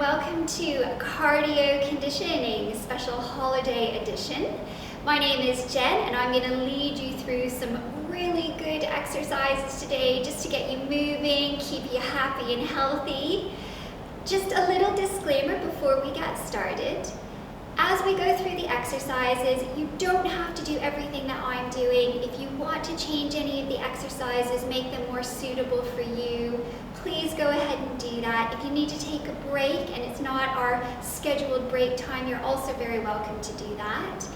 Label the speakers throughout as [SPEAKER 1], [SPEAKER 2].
[SPEAKER 1] welcome to Cardio Conditioning Special Holiday Edition. My name is Jen and I'm going to lead you through some really good exercises today just to get you moving, keep you happy and healthy. Just a little disclaimer before we get started. As we go through the exercises, you don't have to do everything that I'm doing. If you want to change any of the exercises, make them more suitable for you, please go ahead and do that. If you need to take a break and it's not our scheduled break time, you're also very welcome to do that.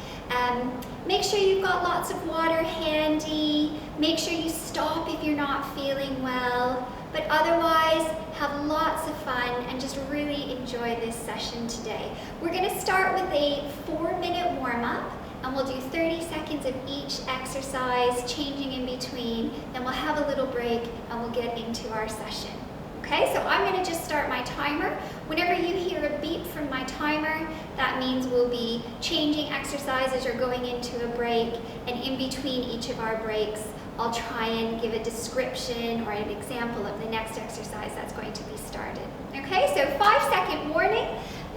[SPEAKER 1] Make sure you've got lots of water handy. Make sure you stop if you're not feeling well. But otherwise, have lots of fun and just really enjoy this session today. We're going to start with a 4-minute warm-up, and we'll do 30 seconds of each exercise, changing in between. Then we'll have a little break and we'll get into our session. Okay, so I'm going to just start my timer. Whenever you hear a beep from my timer, that means we'll be changing exercises or going into a break, and in between each of our breaks, I'll try and give a description or an example of the next exercise that's going to be started. Okay, so 5-second warning.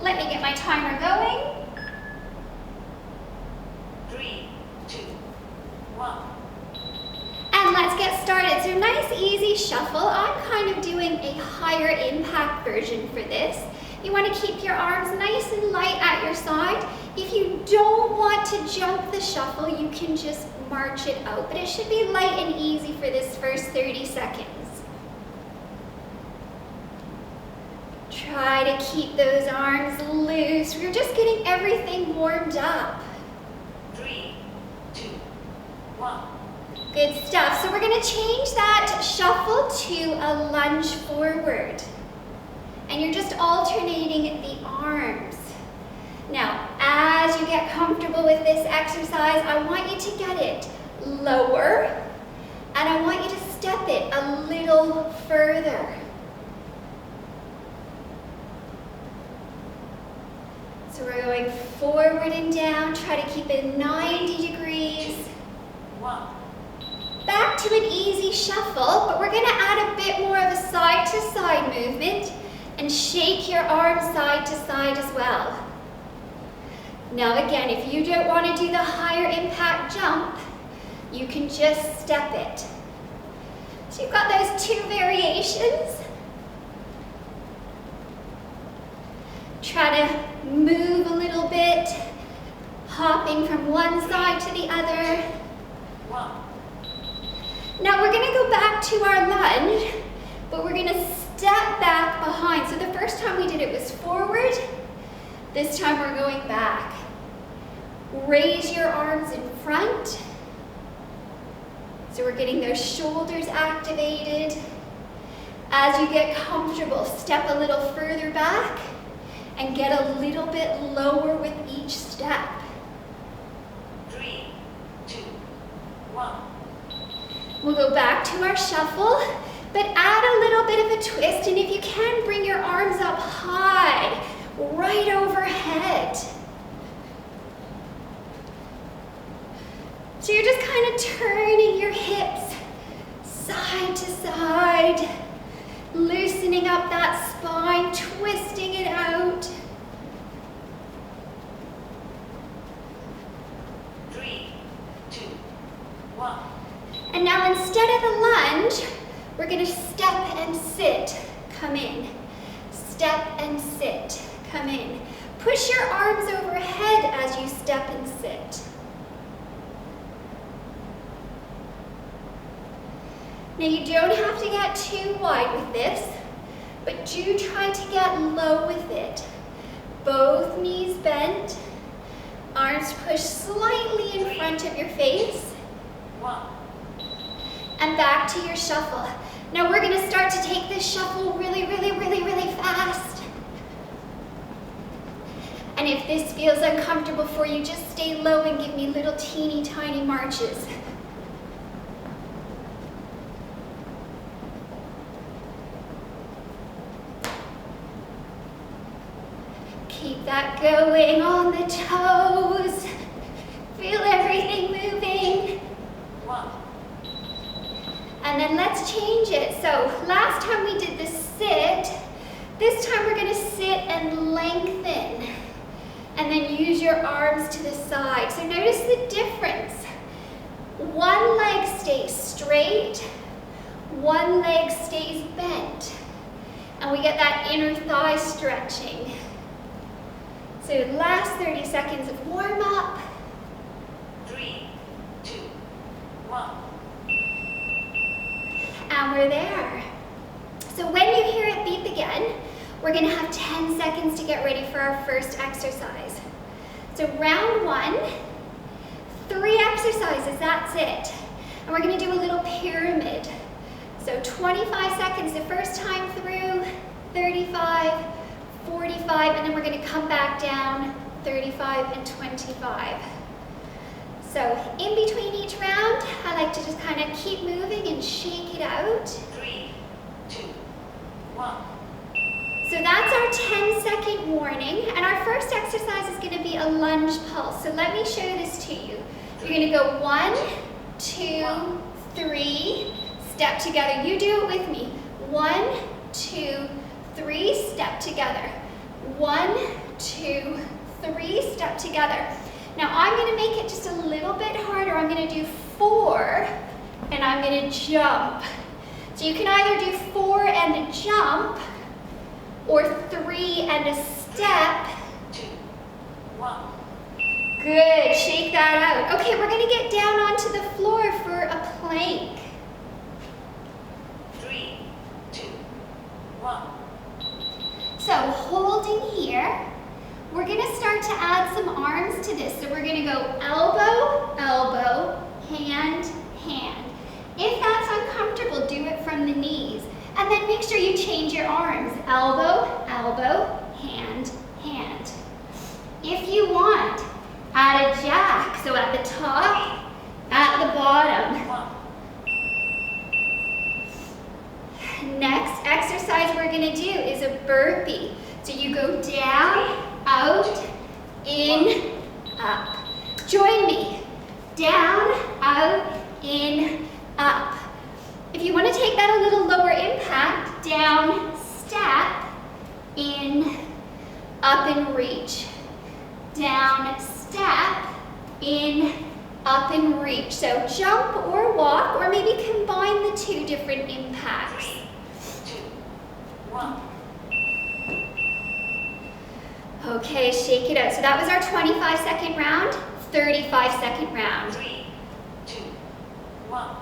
[SPEAKER 1] Let me get my timer going.
[SPEAKER 2] 3, 2, 1.
[SPEAKER 1] And let's get started. So nice, easy shuffle. I'm kind of doing a higher impact version for this. You want to keep your arms nice and light at your side. If you don't want to jump the shuffle, you can just march it out, but it should be light and easy for this first 30 seconds. Try to keep those arms loose. We're just getting everything warmed up.
[SPEAKER 2] 3, 2, 1.
[SPEAKER 1] Good stuff. So we're going to change that shuffle to a lunge forward. And you're just alternating the arms. Now, as you get comfortable with this exercise, I want you to get it lower, and I want you to step it a little further. So we're going forward and down. Try to keep it 90 degrees.
[SPEAKER 2] 1.
[SPEAKER 1] Back to an easy shuffle, but we're going to add a bit more of a side-to-side movement and shake your arms side to side as well. Now again, if you don't want to do the higher impact jump, you can just step it. So you've got those two variations. Try to move a little bit, hopping from one side to the other.
[SPEAKER 2] 1.
[SPEAKER 1] Now we're going to go back to our lunge, but we're going to step back behind. So the first time we did it was forward. This time we're going back. Raise your arms in front. So we're getting those shoulders activated. As you get comfortable, step a little further back and get a little bit lower with each step.
[SPEAKER 2] 3, 2, 1.
[SPEAKER 1] We'll go back to our shuffle, but add a little bit of a twist, and if you can, bring your arms up high, right overhead. So you're just kind of turning your hips side to side, loosening up that spine, twisting it out.
[SPEAKER 2] 3, 2, 1.
[SPEAKER 1] And now instead of the lunge, we're going to step and sit, come in. Step and sit, come in. Push your arms overhead as you step and sit. Now you don't have to get too wide with this, but do try to get low with it. Both knees bent, arms pushed slightly in front of your face.
[SPEAKER 2] 1.
[SPEAKER 1] And back to your shuffle. Now we're going to start to take this shuffle really fast. And if this feels uncomfortable for you, just stay low and give me little teeny tiny marches. Keep that going on the toes. Feel everything moving.
[SPEAKER 2] 1.
[SPEAKER 1] And then let's change it. So last time we did the sit. This time we're going to sit and your arms to the side. So notice the difference. One leg stays straight, one leg stays bent. And we get that inner thigh stretching. So last 30 seconds of warm up.
[SPEAKER 2] 3, 2, 1.
[SPEAKER 1] And we're there. So when you hear it beep again, we're gonna have 10 seconds to get ready for our first exercise. So round 1, 3 exercises, that's it. And we're gonna do a little pyramid. So 25 seconds the first time through, 35, 45, and then we're gonna come back down, 35 and 25. So in between each round, I like to just kind of keep moving and shake it out.
[SPEAKER 2] 3, 2, 1.
[SPEAKER 1] So that's our 10-second warning, and our first exercise is going to be a lunge pulse. So let me show this to you. You're going to go 1, 2, 3, step together. You do it with me. 1, 2, 3, step together. 1, 2, 3, step together. Now I'm going to make it just a little bit harder. I'm going to do 4, and I'm going to jump. So you can either do 4 and a jump, or 3 and a step.
[SPEAKER 2] 2, 1.
[SPEAKER 1] Good, shake that out. Okay, we're gonna get down onto the floor for a plank.
[SPEAKER 2] 3, 2, 1.
[SPEAKER 1] So holding here, we're gonna start to add some arms to this. So we're gonna go elbow, elbow, hand, hand. If that's uncomfortable, do it from the knees. And then make sure you change your arms. Elbow, elbow, hand, hand. If you want, add a jack. So at the top, at the bottom.
[SPEAKER 2] 1.
[SPEAKER 1] Next exercise we're gonna do is a burpee. So you go down, out, in, up. Join me. Down, out, in, up. If you want to take that a little lower impact, down, step, in, up and reach. Down, step, in, up and reach. So jump or walk, or maybe combine the 2 different impacts.
[SPEAKER 2] 3, 2, 1.
[SPEAKER 1] Okay, shake it out. So that was our 25-second round, 35-second round.
[SPEAKER 2] 3, 2, 1.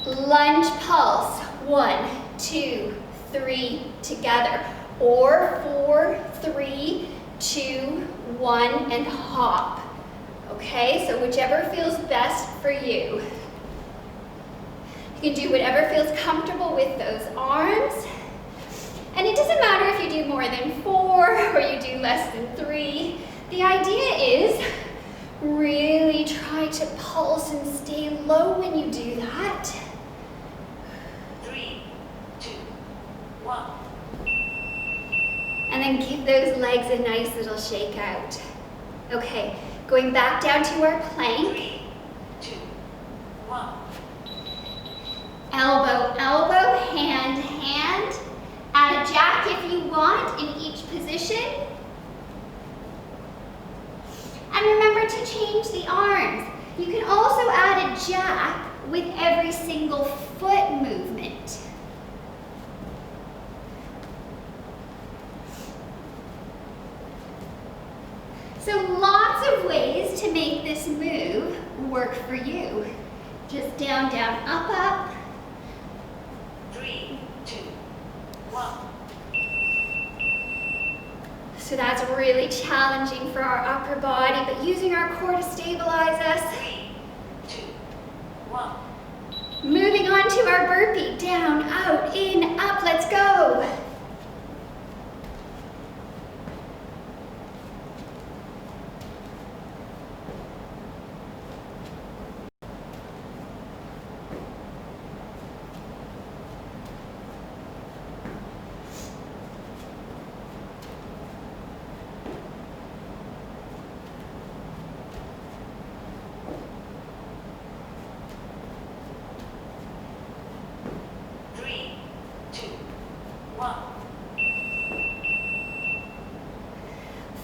[SPEAKER 1] Lunge pulse, 1, 2, 3, together. Or 4, 3, 2, 1, and hop. Okay, so whichever feels best for you. You can do whatever feels comfortable with those arms. And it doesn't matter if you do more than 4 or you do less than 3. The idea is really try to pulse and stay low when you do that.
[SPEAKER 2] 3, 2, 1.
[SPEAKER 1] And then give those legs a nice little shake out. Okay, going back down to our plank.
[SPEAKER 2] 3, 2, 1.
[SPEAKER 1] Elbow, elbow, hand, hand. Add a jack if you want in each position. And remember to change the arms. You can also add a jack with every single foot movement. So lots of ways to make this move work for you. Just down, down, up, up.
[SPEAKER 2] 3, 2, 1.
[SPEAKER 1] So that's really challenging for our upper body, but using our core to stabilize us.
[SPEAKER 2] 3, 2, 1.
[SPEAKER 1] Moving on to our burpee. Down, out, in, up. Let's go.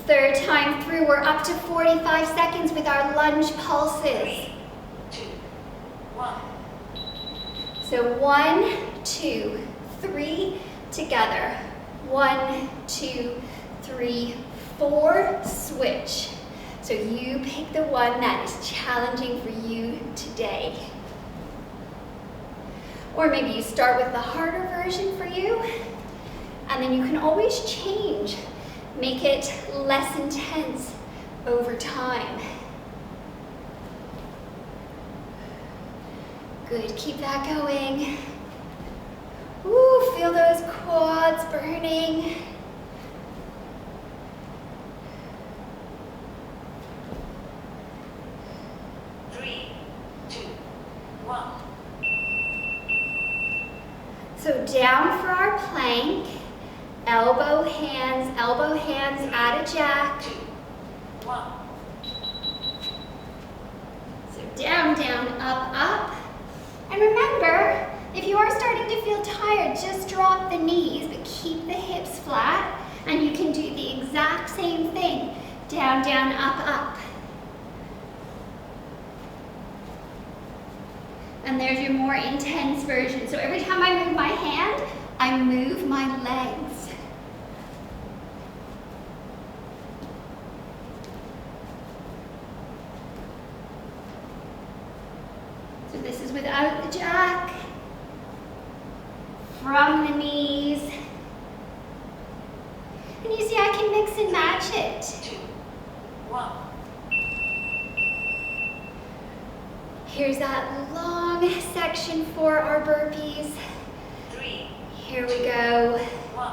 [SPEAKER 1] Third time through. through. We're up to 45 seconds with our lunge pulses.
[SPEAKER 2] 3, 2, 1.
[SPEAKER 1] So 1, 2, 3, together. 1, 2, 3, 4, switch. So you pick the one that is challenging for you today. Or maybe you start with the harder version for you, and then you can always change. Make it less intense over time. Good, keep that going. Ooh, feel those quads burning. So down for our plank, elbow hands at a jack.
[SPEAKER 2] 2, 1.
[SPEAKER 1] So down, down, up, up. And remember, if you are starting to feel tired, just drop the knees, but keep the hips flat, and you can do the exact same thing. Down, down, up, up. And there's your more intense version. So every time I move my hand, I move my legs. So this is without the jack. From the knees. And you see I can mix and match it.
[SPEAKER 2] 2, 1.
[SPEAKER 1] Here's that long section for our burpees.
[SPEAKER 2] 3.
[SPEAKER 1] Here we go.
[SPEAKER 2] 1.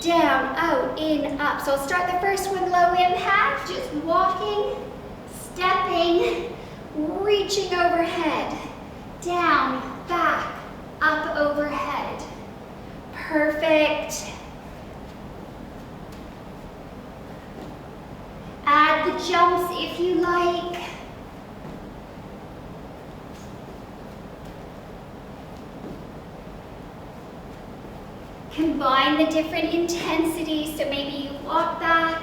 [SPEAKER 1] Down, out, in, up. So I'll start the first one low impact, just walking, stepping, reaching overhead. Down, back, up overhead. Perfect. Add the jumps if you like. Combine the different intensities, so maybe you walk back,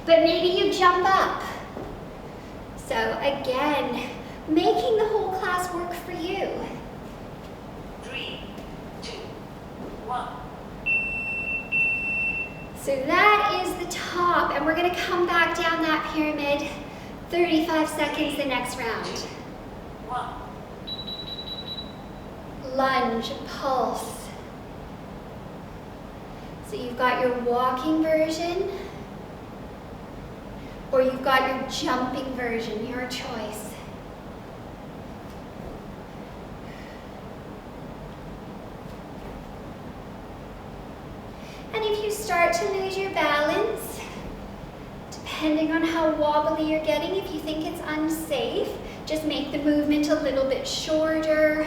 [SPEAKER 1] but maybe you jump up. So again, making the whole class work for you.
[SPEAKER 2] 3, 2, 1.
[SPEAKER 1] So that is the top, and we're gonna come back down that pyramid, 35 seconds the next round.
[SPEAKER 2] 1.
[SPEAKER 1] Lunge pulse. So you've got your walking version, or you've got your jumping version, your choice. And if you start to lose your balance, depending on how wobbly you're getting, if you think it's unsafe, just make the movement a little bit shorter,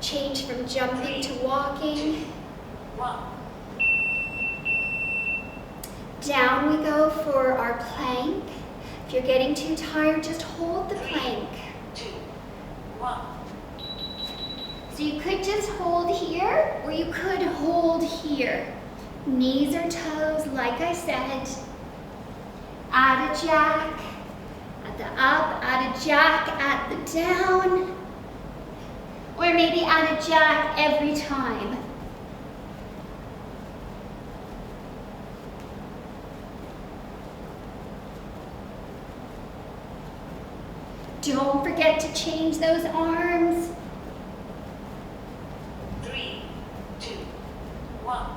[SPEAKER 1] change from jumping to walking.
[SPEAKER 2] 1.
[SPEAKER 1] Down we go for our plank. If you're getting too tired, just hold the plank.
[SPEAKER 2] 2, 1.
[SPEAKER 1] So you could just hold here, or you could hold here. Knees or toes, like I said. Add a jack at the up, add a jack at the down, or maybe add a jack every time. Don't forget to change those arms.
[SPEAKER 2] 3, 2, 1.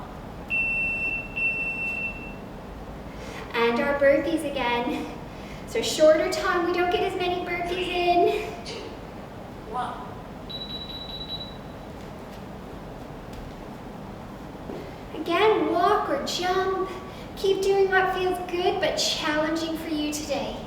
[SPEAKER 1] And our burpees again. So shorter time, we don't get as many burpees in.
[SPEAKER 2] 2, 1.
[SPEAKER 1] Again, walk or jump. Keep doing what feels good but challenging for you today.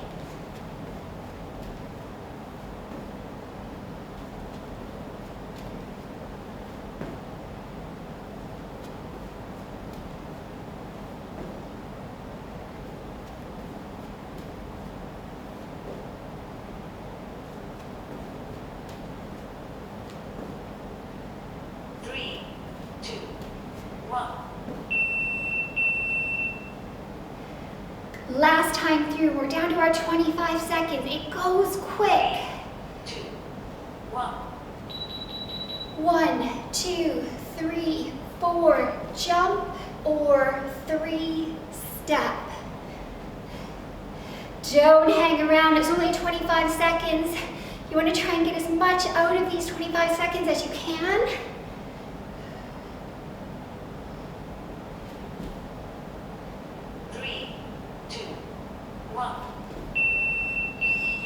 [SPEAKER 1] time through. We're down to our 25 seconds. It goes quick.
[SPEAKER 2] 2, 1.
[SPEAKER 1] 1, 2, 3, 4, jump, or 3, step. Don't hang around, it's only 25 seconds. You want to try and get as much out of these 25 seconds as you can.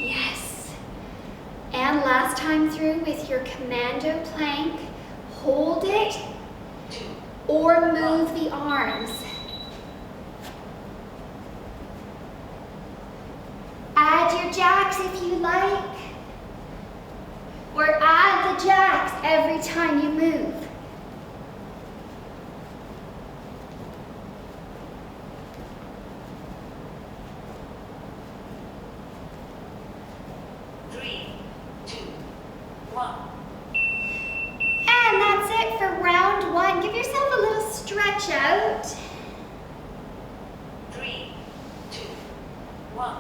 [SPEAKER 1] Yes. And last time through with your Commando Plank, hold it or move the arms. Add your jacks if you like, or add the jacks every time you move. And that's it for round 1. Give yourself a little stretch out.
[SPEAKER 2] 3, 2, 1.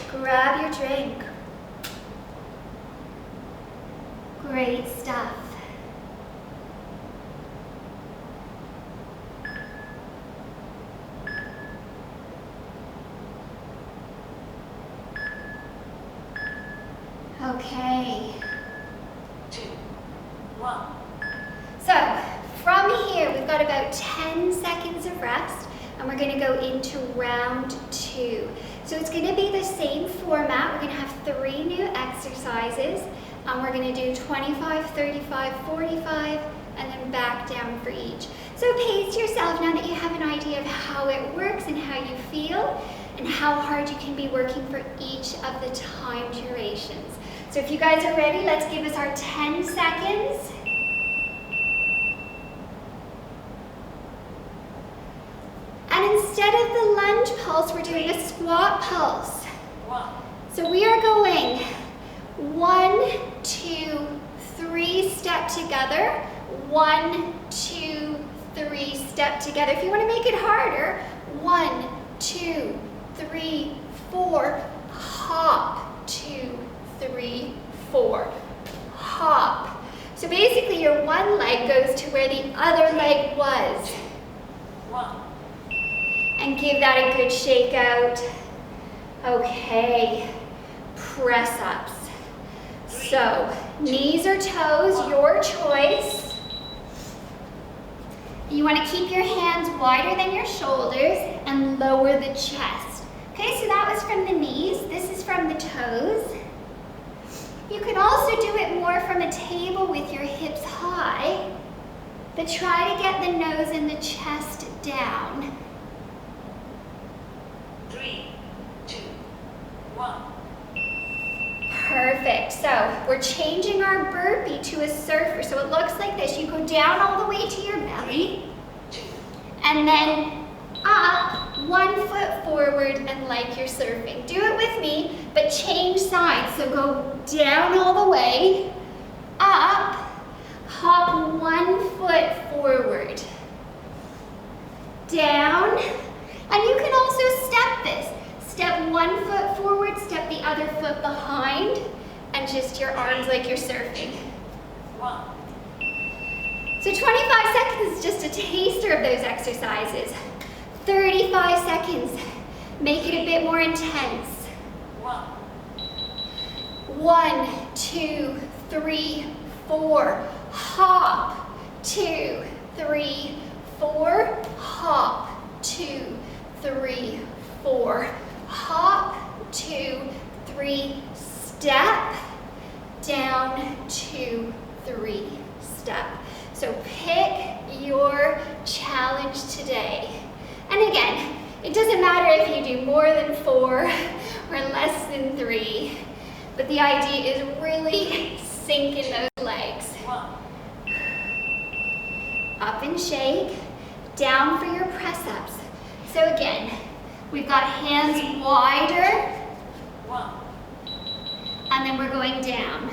[SPEAKER 1] Grab your drink. Great stuff. Okay.
[SPEAKER 2] 2, 1.
[SPEAKER 1] So, from here, we've got about 10 seconds of rest, and we're going to go into round 2. So it's going to be the same format. We're going to have 3 new exercises, and we're going to do 25, 35, 45, and then back down for each. So pace yourself now that you have an idea of how it works and how you feel, and how hard you can be working for each of the time durations. So if you guys are ready, let's give us our 10 seconds. And instead of the lunge pulse, we're doing a squat pulse.
[SPEAKER 2] 1.
[SPEAKER 1] So we are going 1, 2, 3, step together. 1, 2, 3, step together. If you want to make it harder, 1, 2, 3, 4, hop, 2, 3, 4, hop. So basically your one leg goes to where the other leg was.
[SPEAKER 2] 1.
[SPEAKER 1] And give that a good shake out. Okay, press ups. So knees or toes, your choice. You want to keep your hands wider than your shoulders and lower the chest. Okay, so that was from the knees. This is from the toes. You can also do it more from a table with your hips high, but try to get the nose and the chest down.
[SPEAKER 2] 3, 2, 1.
[SPEAKER 1] Perfect. So we're changing our burpee to a surfer. So it looks like this. You go down all the way to your belly,
[SPEAKER 2] 2,
[SPEAKER 1] and then up, 1 foot forward, and like you're surfing. Do it with me, but change sides. So go down all the way, up, hop 1 foot forward, down, and you can also step this. Step 1 foot forward, step the other foot behind, and just your arms like you're surfing.
[SPEAKER 2] 1.
[SPEAKER 1] So 25 seconds is just a taster of those exercises. 35 seconds, make it a bit more intense.
[SPEAKER 2] 1.
[SPEAKER 1] 1, 2, 3, 4, hop, 2, 3, 4, hop, 2, 3, 4, hop, 2, 3, step, down, 2, 3, step. So pick your challenge today. And again, it doesn't matter if you do more than 4 or less than 3, but the idea is really sink in those legs.
[SPEAKER 2] 1.
[SPEAKER 1] Up and shake, down for your press-ups. So again, we've got hands wider,
[SPEAKER 2] 1.
[SPEAKER 1] and then we're going down.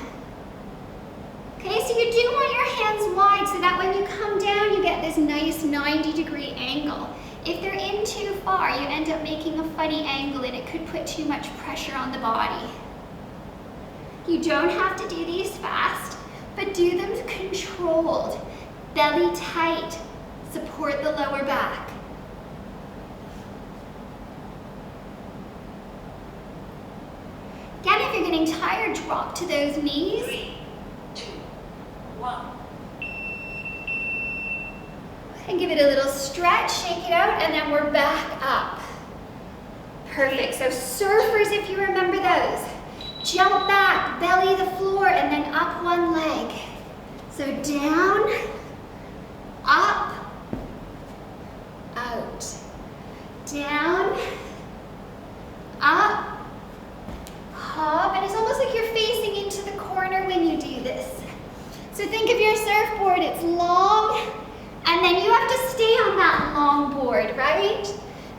[SPEAKER 1] Okay, so you do want your hands wide so that when you come down, you get this nice 90-degree angle. If they're in too far, you end up making a funny angle and it could put too much pressure on the body. You don't have to do these fast, but do them controlled. Belly tight, support the lower back. Again, if you're getting tired, drop to those knees.
[SPEAKER 2] 3, 2, 1.
[SPEAKER 1] And give it a little stretch, shake it out, and then we're back up. Perfect. So surfers, if you remember those. Jump back, belly the floor, and then up one leg. So down, up, out. Down, up, hop, and it's almost like you're facing into the corner when you do this. So think of your surfboard, it's long, and then you have to stay on that long board, right?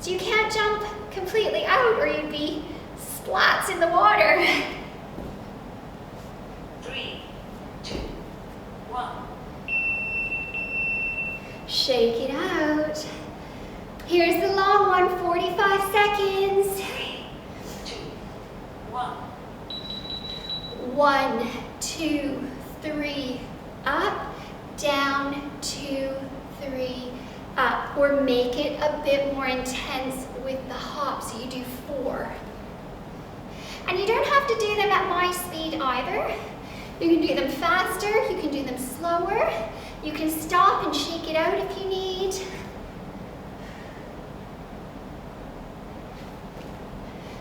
[SPEAKER 1] So you can't jump completely out or you'd be splats in the water.
[SPEAKER 2] 3, 2, 1.
[SPEAKER 1] Shake it out. Here's the long one, 45 seconds.
[SPEAKER 2] 3, 2, 1.
[SPEAKER 1] 1, 2, 3, up, down, 2, 3, up. Or make it a bit more intense with the hop, so you do 4. And you don't have to do them at my speed either. You can do them faster, you can do them slower. You can stop and shake it out if you need.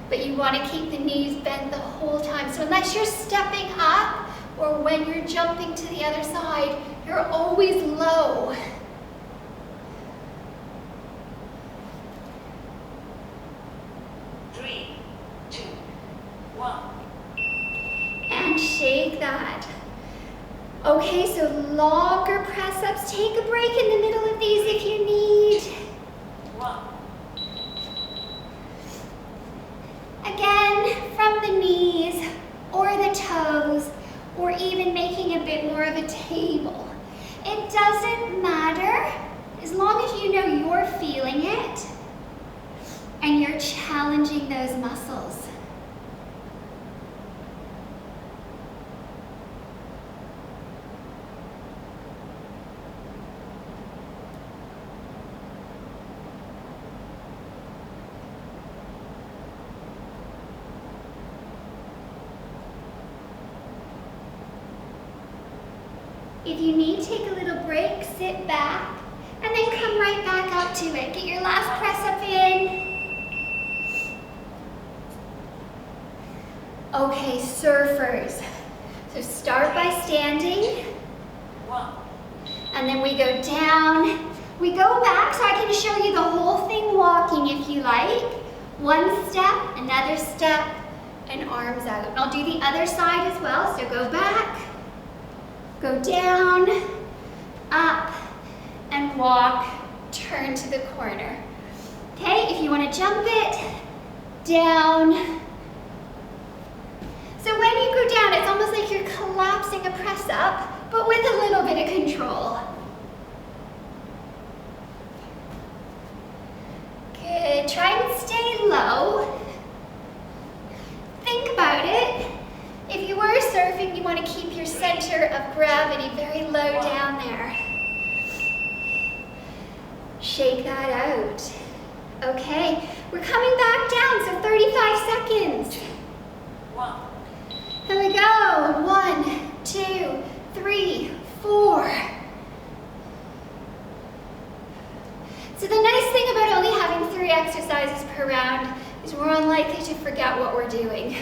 [SPEAKER 1] But you want to keep the knees bent the whole time. So unless you're stepping up or when you're jumping to the other side, you're always low. And shake that. Okay, so longer press-ups. Take a break in the middle of these if you need.
[SPEAKER 2] 1.
[SPEAKER 1] Again, from the knees or the toes, or even making a bit more of a table. It doesn't matter as long as you know you're feeling it and you're challenging those muscles. If you need, take a little break, sit back, and then come right back up to it. Get your last press up in. Okay, surfers. So start by standing,
[SPEAKER 2] 1.
[SPEAKER 1] and then we go down. We go back so I can show you the whole thing walking if you like. One step, another step, and arms out. And I'll do the other side as well, so go back. Go down, up, and walk, turn to the corner. Okay, if you want to jump it, down. So when you go down, it's almost like you're collapsing a press up, but with a little bit of control. Good, try and stay low. Think about it. If you were surfing, you want to keep your center of gravity very low down there. Shake that out. Okay, we're coming back down, so 35 seconds.
[SPEAKER 2] 1.
[SPEAKER 1] Here we go. 1, 2, 3, 4. So the nice thing about only having 3 exercises per round is we're unlikely to forget what we're doing.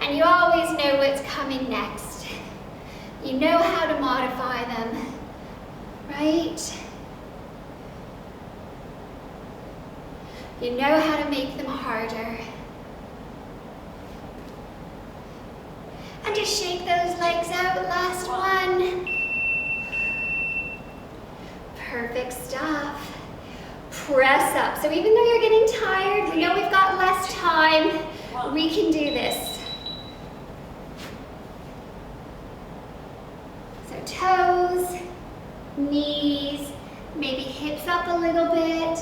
[SPEAKER 1] And you always know what's coming next. You know how to modify them, right? You know how to make them harder. And just shake those legs out, last one. Perfect stuff. Press up. So even though you're getting tired, we know we've got less time, we can do this. So toes, knees, maybe hips up a little bit.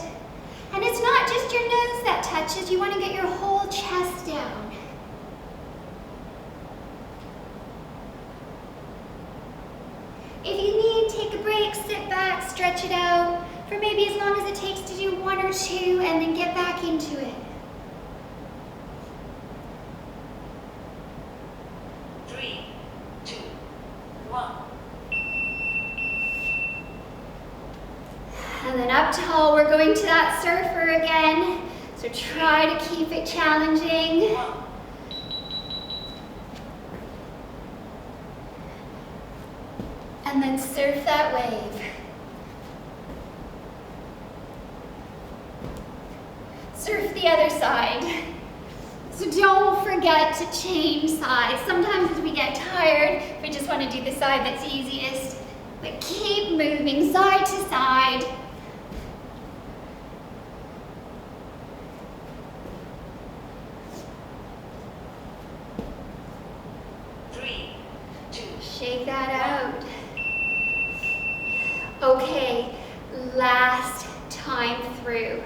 [SPEAKER 1] And it's not just your nose that touches, you want to get your whole chest down. If you need, take a break, sit back, stretch it out for maybe as long as it takes to do 1 or 2 and then get back into it.
[SPEAKER 2] 3, 2, 1.
[SPEAKER 1] And then up tall, we're going to that surfer again. So try to keep it challenging.
[SPEAKER 2] 1.
[SPEAKER 1] And then surf that wave. Surf the other side. So don't forget to change sides. Sometimes as we get tired, we just want to do the side that's easiest. But keep moving side to side. Shake that out. Okay, last time through.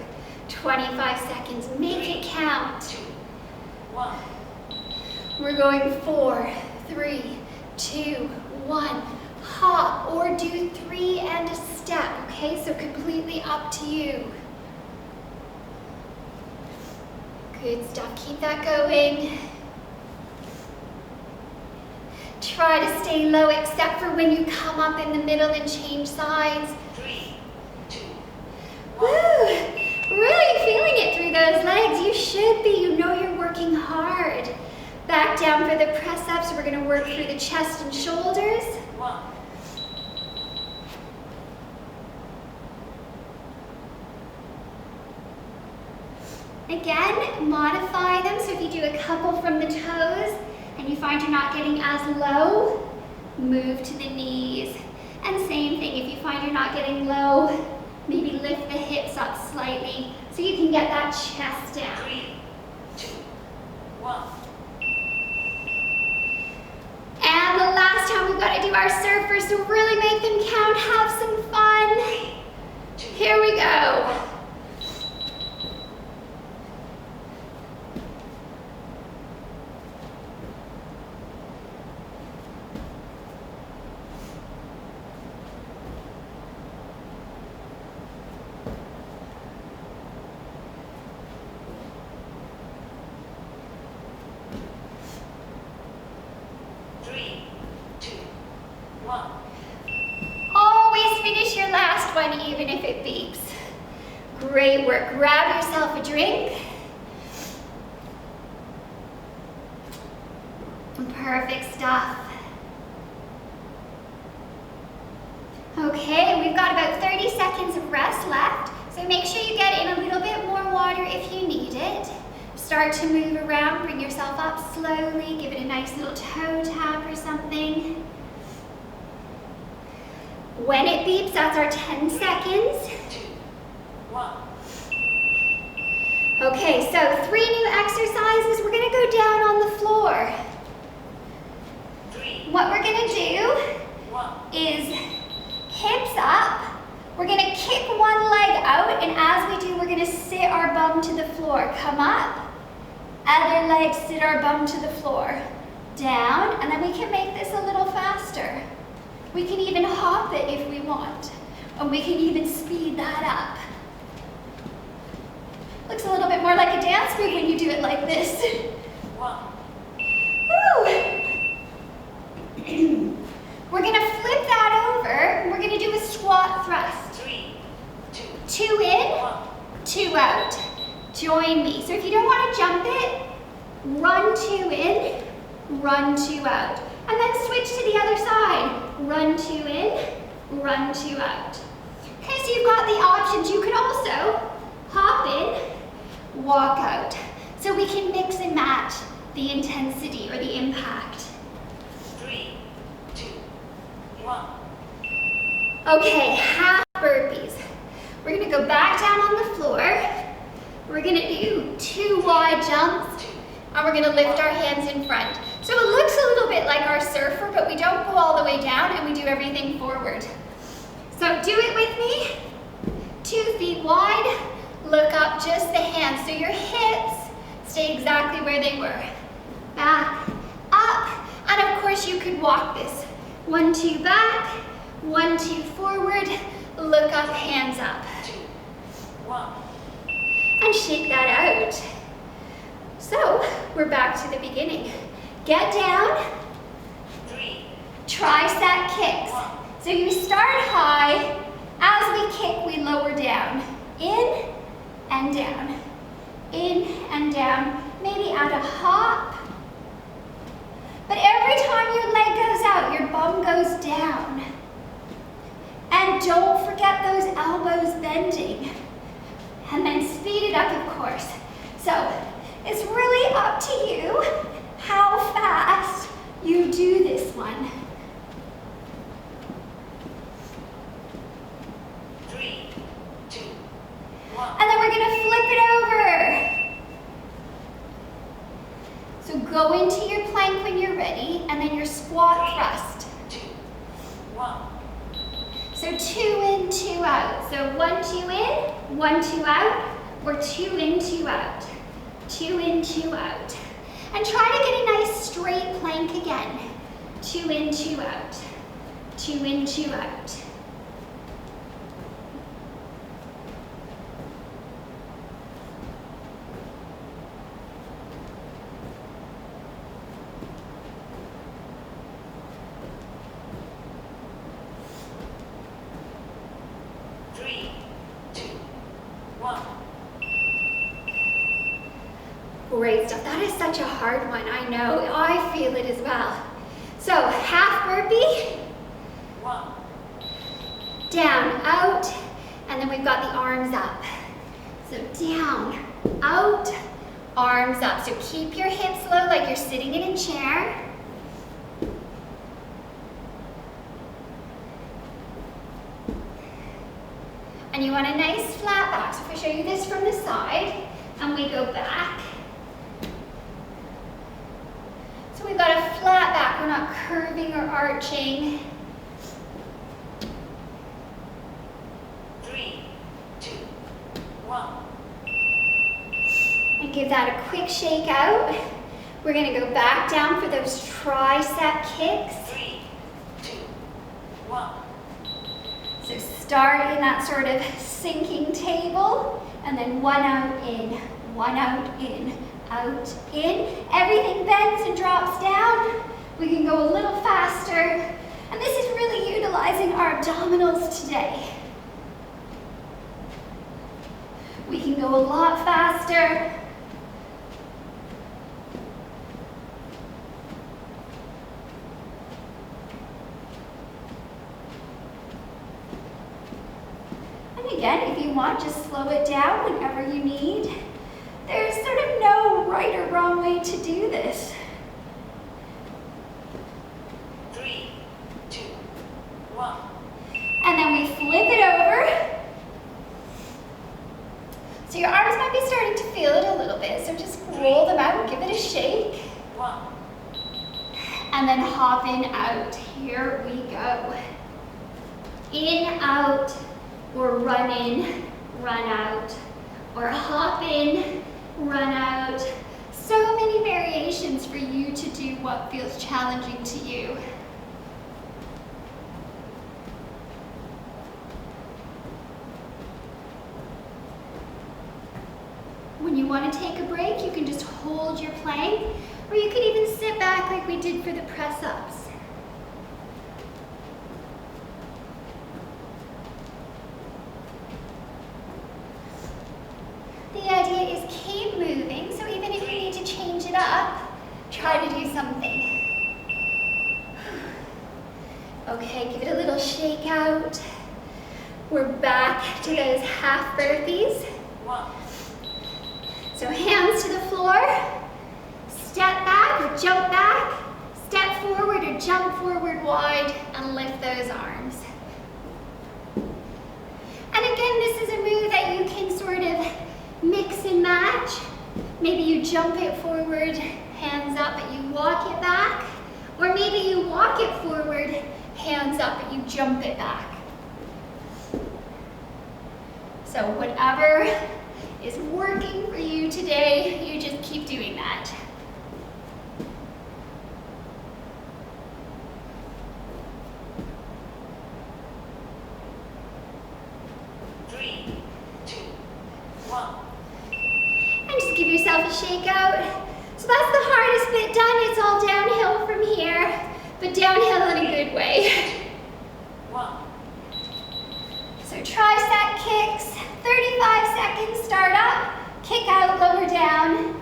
[SPEAKER 1] 25 seconds, make it count.
[SPEAKER 2] 2, 1.
[SPEAKER 1] We're going 4, 3, 2, 1. Hop or do 3 and a step, okay? So completely up to you. Good stuff, keep that going. Try to stay low except for when you come up in the middle and change sides.
[SPEAKER 2] 3, 2, 1.
[SPEAKER 1] Woo! Really feeling it through those legs. You should be. You know you're working hard. Back down for the press-ups. We're going to work through the chest and shoulders.
[SPEAKER 2] 1.
[SPEAKER 1] Again, modify them. So if you do a couple from the toes and you find you're not getting as low, move to the knees. And same thing, if you find you're not getting low, maybe lift the hips up slightly so you can get that chest down.
[SPEAKER 2] 3, 2, 1.
[SPEAKER 1] And the last time we've got to do our surfers, so really make them count, have some fun.
[SPEAKER 2] 3, 2,
[SPEAKER 1] Here we go. Always finish your last one, even if it beeps. Great work. Grab yourself a drink. Perfect stuff. Okay, we've got about 30 seconds of rest left, so make sure you get in a little bit more water if you need it. Start to move around, bring yourself up slowly, give it a nice little toe tap or something. When it beeps, that's our 10 seconds.
[SPEAKER 2] 2, 1.
[SPEAKER 1] Okay, so 3 new exercises. We're gonna go down on the floor.
[SPEAKER 2] 3,
[SPEAKER 1] What we're gonna do
[SPEAKER 2] 1.
[SPEAKER 1] is hips up. We're gonna kick one leg out, and as we do, we're gonna sit our bum to the floor. Come up, other leg, sit our bum to the floor. Down, and then we can make this a little faster. We can even hop it if we want, and we can even speed that up. Looks a little bit more like a dance move when you do it like this.
[SPEAKER 2] 1.
[SPEAKER 1] Woo! We're gonna flip that over. We're gonna do a squat thrust.
[SPEAKER 2] 3, 2,
[SPEAKER 1] 2 in,
[SPEAKER 2] 1.
[SPEAKER 1] 2 out. Join me. So if you don't want to jump it, run 2 in, run 2 out. And then switch to the other side. Run 2 in, run 2 out. Okay, so you've got the options. You could also hop in, walk out. So we can mix and match the intensity or the impact.
[SPEAKER 2] 3, 2, 1.
[SPEAKER 1] Okay, half burpees. We're gonna go back down on the floor. We're gonna do 2 wide jumps, and we're gonna lift our hands in front. So it looks a little bit like our surfer, but we don't go all the way down and we do everything forward. So do it with me. 2 feet wide, look up just the hands. So your hips stay exactly where they were. Back, up, and of course you could walk this. 1, 2 back, 1, 2 forward, look up, hands up.
[SPEAKER 2] 2, 1.
[SPEAKER 1] And shake that out. So we're back to the beginning. Get down,
[SPEAKER 2] 3,
[SPEAKER 1] tricep kicks. So you start high, as we kick, we lower down. In and down, in and down. Maybe add a hop. But every time your leg goes out, your bum goes down. And don't forget those elbows bending. And then speed it up, of course. So it's really up to you how fast you do this one.
[SPEAKER 2] 3, 2, 1.
[SPEAKER 1] And then we're gonna flip it over. So go into your plank when you're ready, and then your squat thrust.
[SPEAKER 2] 2, 1.
[SPEAKER 1] So 2 in, 2 out. So 1, 2 in, 1, 2 out, or 2 in, 2 out. 2 in, 2 out. And try to get a nice straight plank again. 2 in, 2 out. 2 in, 2 out. Great stuff. That is such a hard one, I know. I feel it as well. So half burpee.
[SPEAKER 2] 1.
[SPEAKER 1] Down, out, and then we've got the arms up. So down, out, arms up. So keep your hips low like you're sitting in a chair. And you want a nice flat back. So if I show you this from the side, and we go back. So we've got a flat back, we're not curving or arching.
[SPEAKER 2] 3, 2, 1.
[SPEAKER 1] And give that a quick shake out. We're gonna go back down for those tricep kicks.
[SPEAKER 2] 3, 2, 1.
[SPEAKER 1] So start in that sort of sinking table, and then 1 out in, 1 out in, out in. Everything bends and drops down. We can go a little faster. And this is really utilizing our abdominals today. We can go a lot faster. And again, if you want, just slow it down whenever you need. There's sort of no right or wrong way to do this.
[SPEAKER 2] 3, 2, 1.
[SPEAKER 1] And then we flip it over. So your arms might be starting to feel it a little bit, so just roll them out, give it a shake.
[SPEAKER 2] 1.
[SPEAKER 1] And then hop in, out. Here we go. In, out, or run in, run out. Or hop in, run out. So many variations for you to do what feels challenging to you. When you want to take a break, you can just hold your plank, or you could even sit back like we did for the press-ups. The idea is keep moving, so even if you need to change it up, try to do something. Okay, give it a little shake out. We're back to those half burpees.
[SPEAKER 2] 1.
[SPEAKER 1] So hands to the floor, step back or jump back, step forward or jump forward wide, and lift those arms. And again, this is a move that you can sort of mix and match. Maybe you jump it forward, hands up, but you walk it back. Or maybe you walk it forward, hands up, but you jump it back. So whatever is working for you today, you just keep doing that. And just give yourself a shake out. So that's the hardest bit done. It's all downhill from here, but downhill in a good way. So tricep kicks, 35 seconds, start up, kick out, lower down.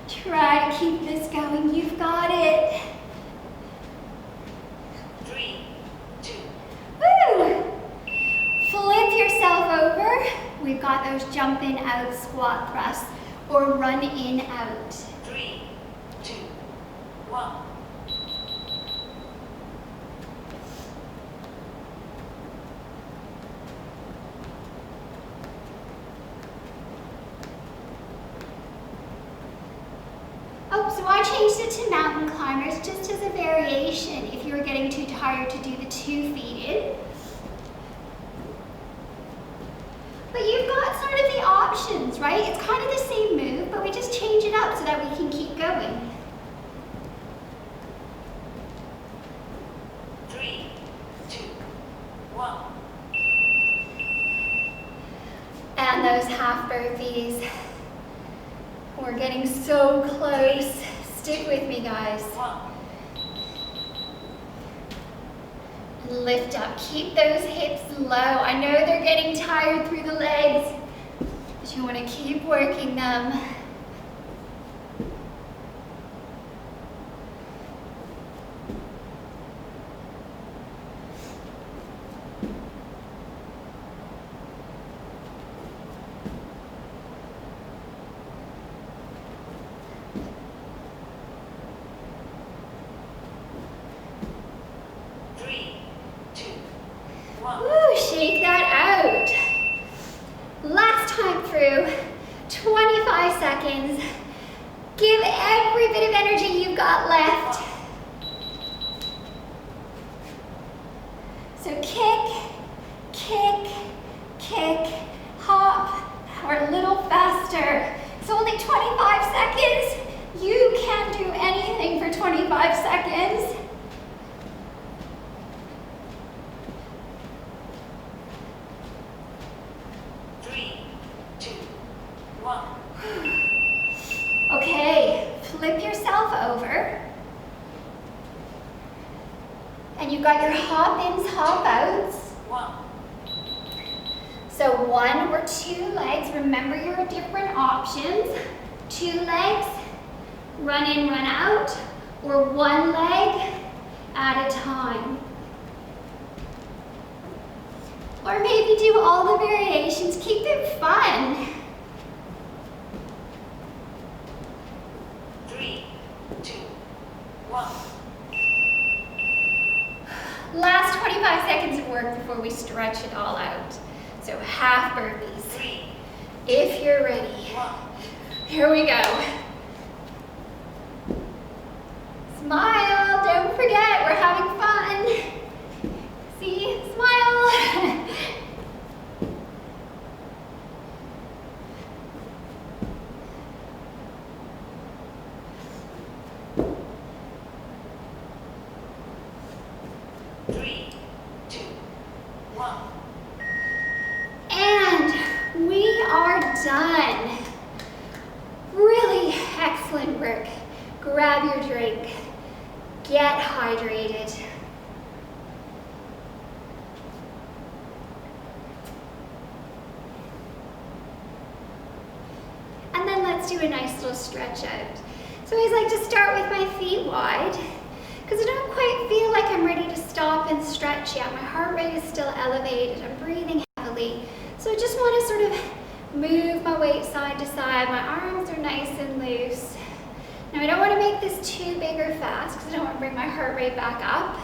[SPEAKER 1] Try to keep this going, you've got it.
[SPEAKER 2] 3, 2.
[SPEAKER 1] Woo! Flip yourself over. We've got those jump in, out, squat thrusts, or run in, out.
[SPEAKER 2] 3, 2, 1.
[SPEAKER 1] Oh, so I changed it to mountain climbers just as a variation if you were getting too tired to do the 2 feet in. But you've got sort of the options, right? It's kind of the same move, but we just change it up so that we can keep going.
[SPEAKER 2] 3, 2, 1.
[SPEAKER 1] And those half burpees. We're getting so close. Stick with me, guys.
[SPEAKER 2] 1.
[SPEAKER 1] Lift up. Keep those hips low. I know they're getting tired through the legs, but you want to keep working them. Woo, shake that out. Last time through, 25 seconds. Give every bit of energy you've got left. So kick, kick, kick, hop, or a little faster. It's only 25 seconds. You can do anything for 25 seconds. Okay, flip yourself over. And you've got your hop-ins, hop-outs.
[SPEAKER 2] 1.
[SPEAKER 1] So 1 or 2 legs. Remember your different options. 2 legs, run in, run out, or 1 leg at a time. Or maybe do all the variations. Keep it fun.
[SPEAKER 2] 3, 2, 1.
[SPEAKER 1] Last 25 seconds of work before we stretch it all out. So half burpees.
[SPEAKER 2] 3,
[SPEAKER 1] If you're ready.
[SPEAKER 2] 1.
[SPEAKER 1] Here we go. Smile, don't forget, we're having fun. See, smile. And we are done. Really excellent work. Grab your drink. Get hydrated. And then let's do a nice little stretch out. So I always like to start with my feet wide because I don't quite feel like I'm ready to stop and stretch yet. My heart rate is still elevated. I'm breathing heavily. So I just want to sort of move my weight side to side. My arms are nice and loose. Now I don't want to make this too big or fast because I don't want to bring my heart rate back up.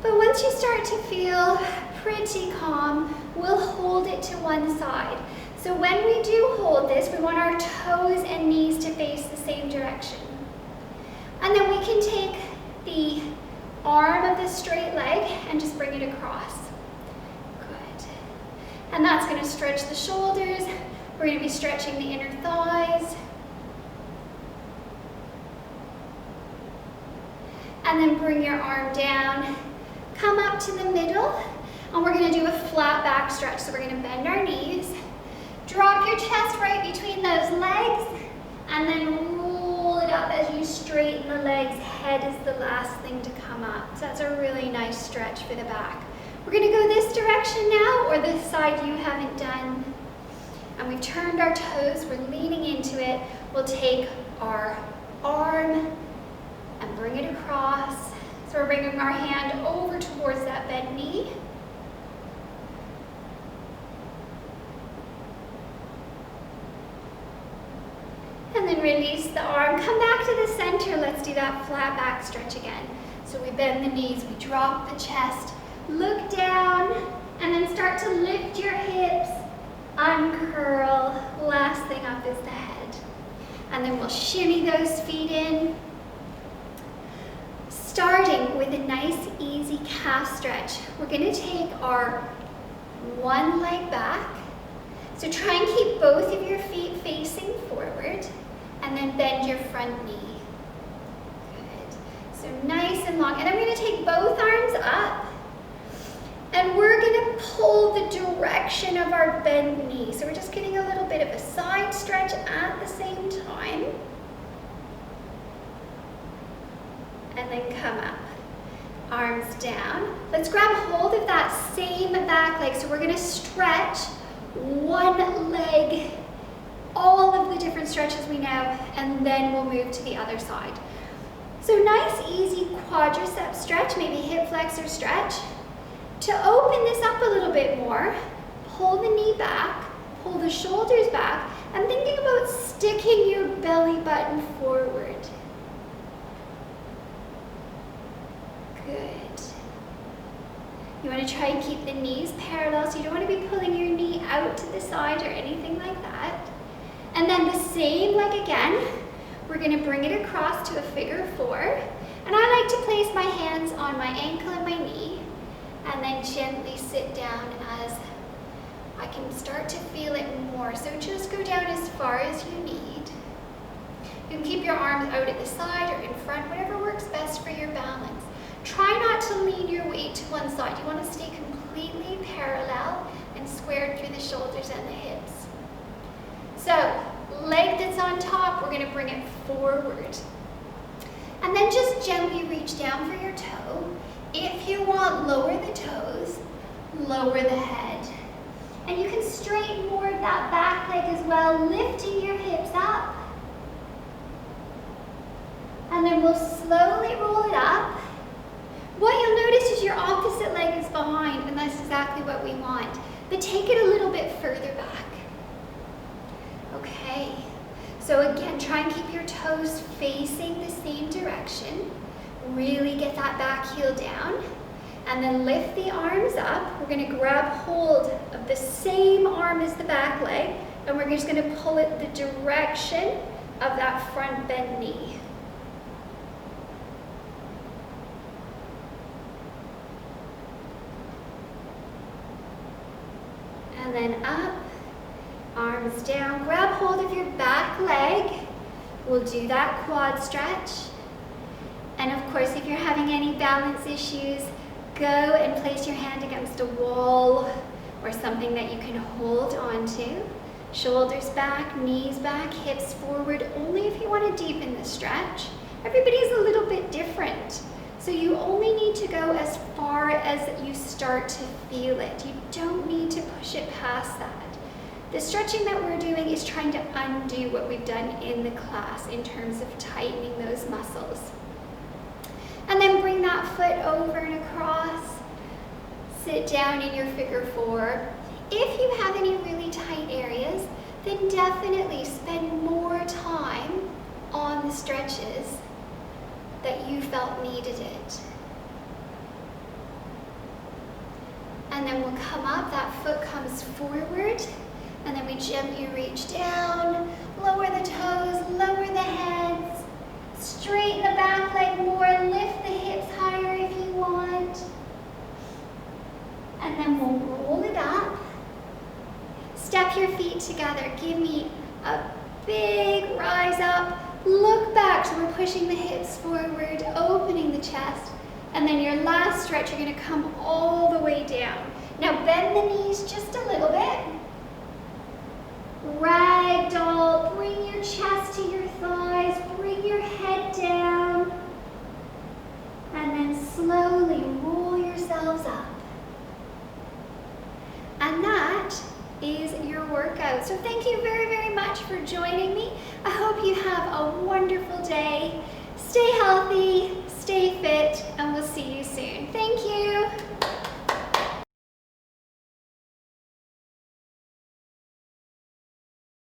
[SPEAKER 1] But once you start to feel pretty calm, we'll hold it to one side. So when we do hold this, we want our toes and knees to face the same direction. And then we can take the arm of the straight leg and just bring it across. Good. And that's going to stretch the shoulders. We're going to be stretching the inner thighs. And then bring your arm down. Come up to the middle. And we're going to do a flat back stretch. So we're going to bend our knees. Drop your chest right between those legs. And then roll it up as you straighten the legs. Head is the last thing to come up. So that's a really nice stretch for the back. We're going to go this direction now, or this side you haven't done. And we've turned our toes. We're leaning into it. We'll take our arm and bring it across. So we're bringing our hand over towards that bent knee. And then release the arm. Come back to the center. Let's do that flat back stretch again. So we bend the knees, we drop the chest, look down, and then start to lift your hips, uncurl. Last thing up is the head. And then we'll shimmy those feet in. Starting with a nice, easy calf stretch. We're going to take our one leg back. So try and keep both of your feet facing forward, and then bend your front knee. Good. So nice and long. And I'm going to take both arms up, and we're going to pull the direction of our bent knee. So we're just getting a little bit of a side stretch at the same time. And then come up. Arms down. Let's grab hold of that same back leg. So we're going to stretch one leg, all of the different stretches we know, and then we'll move to the other side. So nice, easy quadricep stretch, maybe hip flexor stretch. To open this up a little bit more, pull the knee back, pull the shoulders back, and thinking about sticking your belly button forward. Good. You want to try and keep the knees parallel, so you don't want to be pulling your knee out to the side or anything like that. And then the same leg again. We're going to bring it across to a figure four. And I like to place my hands on my ankle and my knee, and then gently sit down as I can start to feel it more. So just go down as far as you need. You can keep your arms out at the side or in front, whatever works best for your balance. Try not to lean your weight to one side. You want to stay completely parallel and squared through the shoulders and the hips. So, leg that's on top, we're going to bring it forward. And then just gently reach down for your toe. If you want, lower the toes, lower the head. And you can straighten more that back leg as well, lifting your hips up. And then we'll slowly roll it up. What you'll notice is your opposite leg is behind, and that's exactly what we want. But take it a little bit further back. Okay, so again, try and keep your toes facing the same direction. Really get that back heel down. And then lift the arms up. We're going to grab hold of the same arm as the back leg, and we're just going to pull it the direction of that front bent knee. And then up, arms down, grab hold of your back leg. We'll do that quad stretch. And of course, if you're having any balance issues, go and place your hand against a wall or something that you can hold onto. Shoulders back, knees back, hips forward, only if you want to deepen the stretch. Everybody's a little bit different. So you only need to go as far as you start to feel it. You don't need to push it past that. The stretching that we're doing is trying to undo what we've done in the class in terms of tightening those muscles. And then bring that foot over and across. Sit down in your figure four. If you have any really tight areas, then definitely spend more time on the stretches that you felt needed it. And then we'll come up, that foot comes forward, and then we gently reach down, lower the toes, lower the heads, straighten the back leg more, lift the hips higher if you want. And then we'll roll it up. Step your feet together, give me a big rise up, look back, so we're pushing the hips forward, opening the chest, and then your last stretch, you're gonna come all the way down. Now bend the knees just a little bit. Ragdoll, bring your chest to your thighs, bring your head down, and then slowly roll yourselves up. And that is your workout. So thank you very, very much for joining me. I hope you have a wonderful day. Stay healthy.